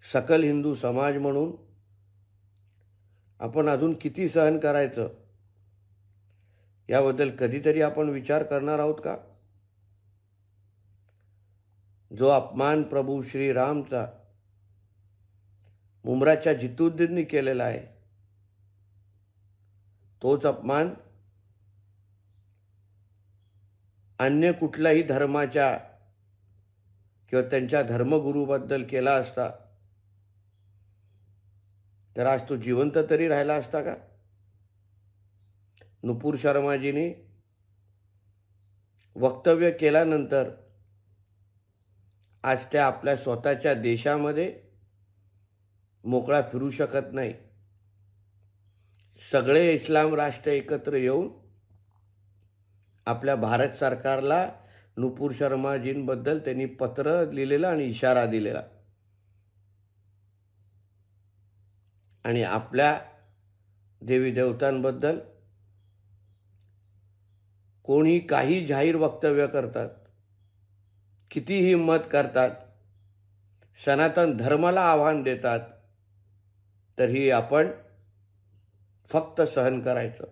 सकल हिंदू समाज म्हणून आपण अजून किती सहन करायचं याबद्दल कधीतरी आपण विचार करणार आहोत का? जो अपमान प्रभू श्रीरामचा मुंबराच्या जितुद्दीननी केलेला आहे, तोच अपमान अन्य कुठल्याही धर्माच्या किंवा त्यांच्या धर्मगुरूबद्दल केला असता तर आज तो जिवंत तरी राहिला असता का? नुपूर शर्माजींनी वक्तव्य केल्यानंतर आज त्या आपल्या स्वतःच्या देशामध्ये मोकळा फिरू शकत नाही. सगळे इस्लाम राष्ट्र एकत्र येऊन आपल्या भारत सरकारला नुपूर शर्माजींबद्दल त्यांनी पत्र लिहिलेलं आणि इशारा दिलेला. आणि आपल्या देवी देवतांबद्दल कोणी काही जाहीर वक्तव्य करतात, किती हिम्मत करतात, सनातन धर्माला आव्हान देतात, तरीही आपण फक्त सहन करायचं,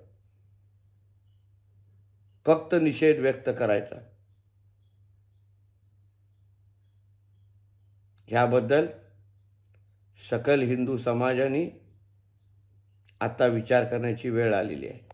फक्त निषेध व्यक्त करायचा. ह्याबद्दल सकल हिंदू समाजाने आता विचार करण्याची वेळ आलेली आहे.